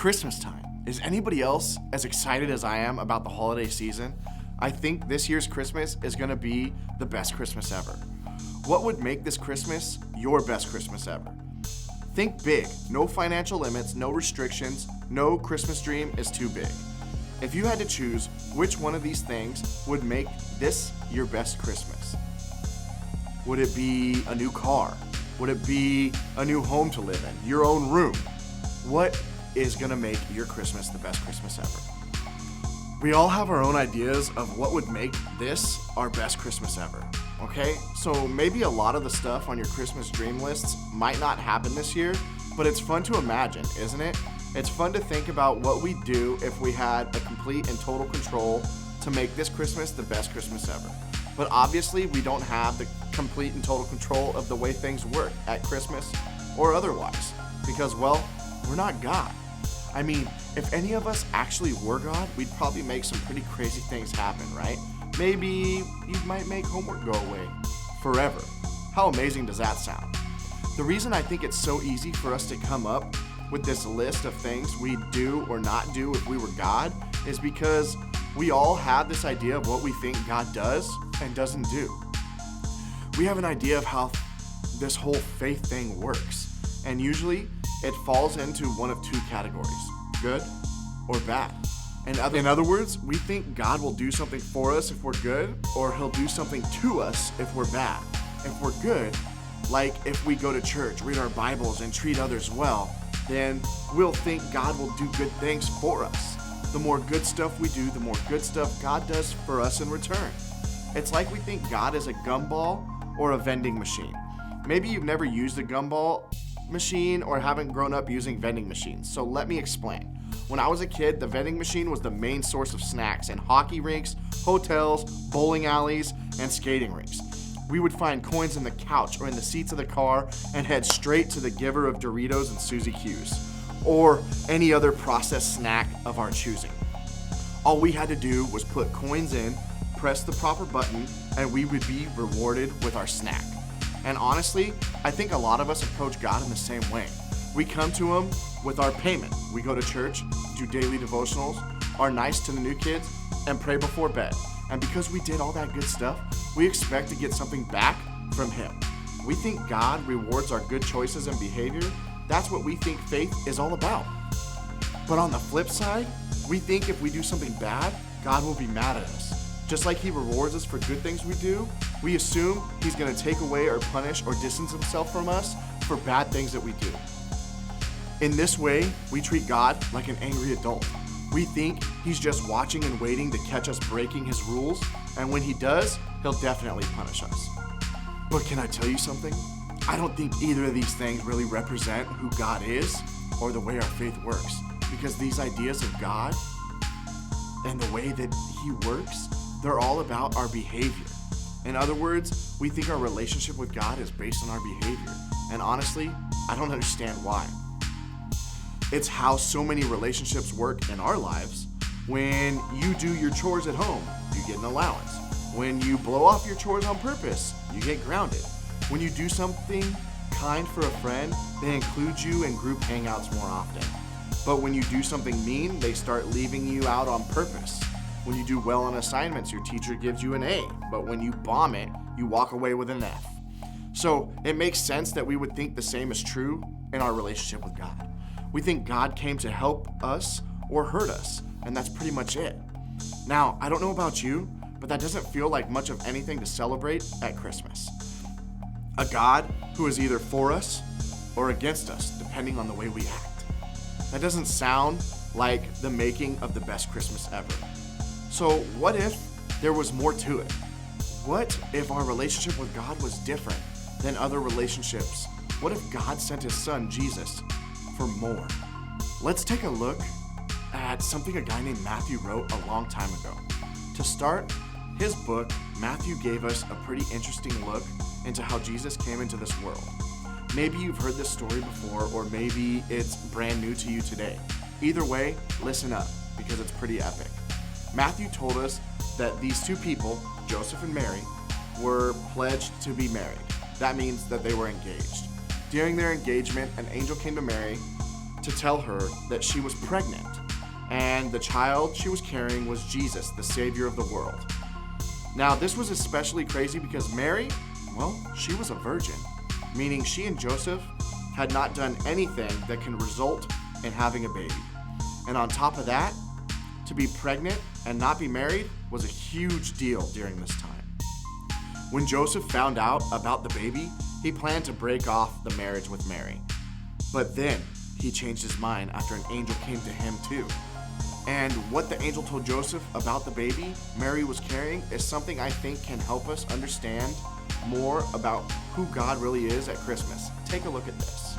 Christmas time. Is anybody else as excited as I am about the holiday season? I think this year's Christmas is going to be the best Christmas ever. What would make this Christmas your best Christmas ever? Think big. No financial limits, no restrictions, no Christmas dream is too big. If you had to choose, which one of these things would make this your best Christmas? Would it be a new car? Would it be a new home to live in? Your own room? What is gonna make your Christmas the best Christmas ever? We all have our own ideas of what would make this our best Christmas ever, okay? So maybe a lot of the stuff on your Christmas dream lists might not happen this year, but it's fun to imagine, isn't it? It's fun to think about what we'd do if we had a complete and total control to make this Christmas the best Christmas ever. But obviously, we don't have the complete and total control of the way things work at Christmas or otherwise, because, well, we're not God. I mean, if any of us actually were God, we'd probably make some pretty crazy things happen, right? Maybe you might make homework go away forever. How amazing does that sound? The reason I think it's so easy for us to come up with this list of things we'd do or not do if we were God is because we all have this idea of what we think God does and doesn't do. We have an idea of how this whole faith thing works, and usually it falls into one of two categories, good or bad. In other words, we think God will do something for us if we're good, or he'll do something to us if we're bad. If we're good, like if we go to church, read our Bibles, and treat others well, then we'll think God will do good things for us. The more good stuff we do, the more good stuff God does for us in return. It's like we think God is a gumball or a vending machine. Maybe you've never used a gumball machine or haven't grown up using vending machines, so let me explain. When I was a kid, the vending machine was the main source of snacks in hockey rinks, hotels, bowling alleys, and skating rinks. We would find coins in the couch or in the seats of the car and head straight to the giver of Doritos and Suzy Q's, or any other processed snack of our choosing. All we had to do was put coins in, press the proper button, and we would be rewarded with our snack. And honestly, I think a lot of us approach God in the same way. We come to him with our payment. We go to church, do daily devotionals, are nice to the new kids, and pray before bed. And because we did all that good stuff, we expect to get something back from him. We think God rewards our good choices and behavior. That's what we think faith is all about. But on the flip side, we think if we do something bad, God will be mad at us. Just like he rewards us for good things we do, we assume he's going to take away or punish or distance himself from us for bad things that we do. In this way, we treat God like an angry adult. We think he's just watching and waiting to catch us breaking his rules, and when he does, he'll definitely punish us. But can I tell you something? I don't think either of these things really represent who God is or the way our faith works, because these ideas of God and the way that he works, they're all about our behavior. In other words, we think our relationship with God is based on our behavior. And honestly, I don't understand why. It's how so many relationships work in our lives. When you do your chores at home, you get an allowance. When you blow off your chores on purpose, you get grounded. When you do something kind for a friend, they include you in group hangouts more often. But when you do something mean, they start leaving you out on purpose. When you do well on assignments, your teacher gives you an A, but when you bomb it, you walk away with an F. So it makes sense that we would think the same is true in our relationship with God. We think God came to help us or hurt us, and that's pretty much it. Now, I don't know about you, but that doesn't feel like much of anything to celebrate at Christmas. A God who is either for us or against us, depending on the way we act. That doesn't sound like the making of the best Christmas ever. So what if there was more to it? What if our relationship with God was different than other relationships? What if God sent his son, Jesus, for more? Let's take a look at something a guy named Matthew wrote a long time ago. To start his book, Matthew gave us a pretty interesting look into how Jesus came into this world. Maybe you've heard this story before, or maybe it's brand new to you today. Either way, listen up, because it's pretty epic. Matthew told us that these two people, Joseph and Mary, were pledged to be married. That means that they were engaged. During their engagement, an angel came to Mary to tell her that she was pregnant, and the child she was carrying was Jesus, the Savior of the world. Now, this was especially crazy because Mary, well, she was a virgin, meaning she and Joseph had not done anything that can result in having a baby. And on top of that, to be pregnant and not be married was a huge deal during this time. When Joseph found out about the baby, he planned to break off the marriage with Mary. But then he changed his mind after an angel came to him too. And what the angel told Joseph about the baby Mary was carrying is something I think can help us understand more about who God really is at Christmas. Take a look at this.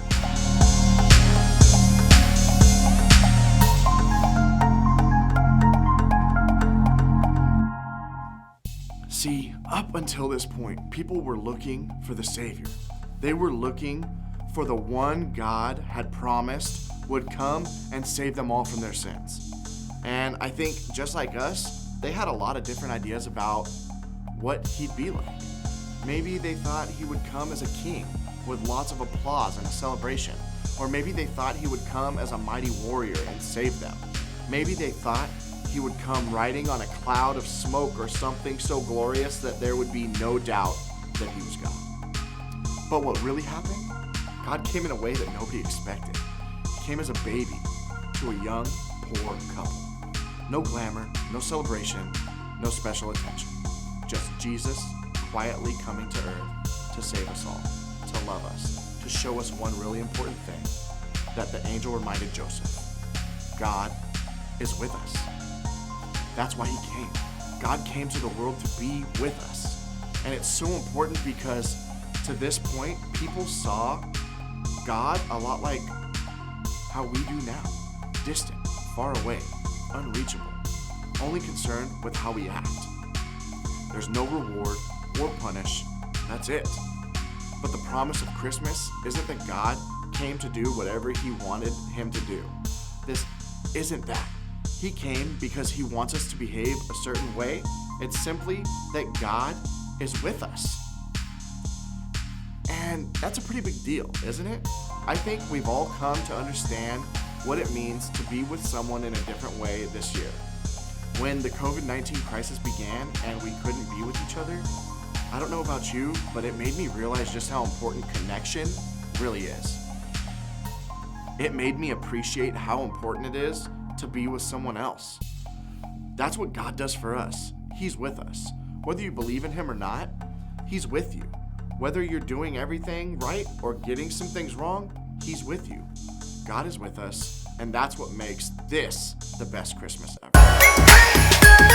See, up until this point, people were looking for the Savior. They were looking for the one God had promised would come and save them all from their sins. And I think just like us, they had a lot of different ideas about what he'd be like. Maybe they thought he would come as a king with lots of applause and a celebration. Or maybe they thought he would come as a mighty warrior and save them. Maybe they thought he would come riding on a cloud of smoke or something so glorious that there would be no doubt that he was God. But what really happened? God came in a way that nobody expected. He came as a baby to a young, poor couple. No glamour, no celebration, no special attention. Just Jesus quietly coming to earth to save us all, to love us, to show us one really important thing that the angel reminded Joseph. God is with us. That's why he came. God came to the world to be with us. And it's so important because to this point, people saw God a lot like how we do now. Distant, far away, unreachable, only concerned with how we act. There's no reward or punish, that's it. But the promise of Christmas isn't that God came to do whatever he wanted him to do. This isn't that. He came because he wants us to behave a certain way. It's simply that God is with us. And that's a pretty big deal, isn't it? I think we've all come to understand what it means to be with someone in a different way this year. When the COVID-19 crisis began and we couldn't be with each other, I don't know about you, but it made me realize just how important connection really is. It made me appreciate how important it is to be with someone else. That's what God does for us. He's with us. Whether you believe in him or not, he's with you. Whether you're doing everything right or getting some things wrong, he's with you. God is with us, and that's what makes this the best Christmas ever.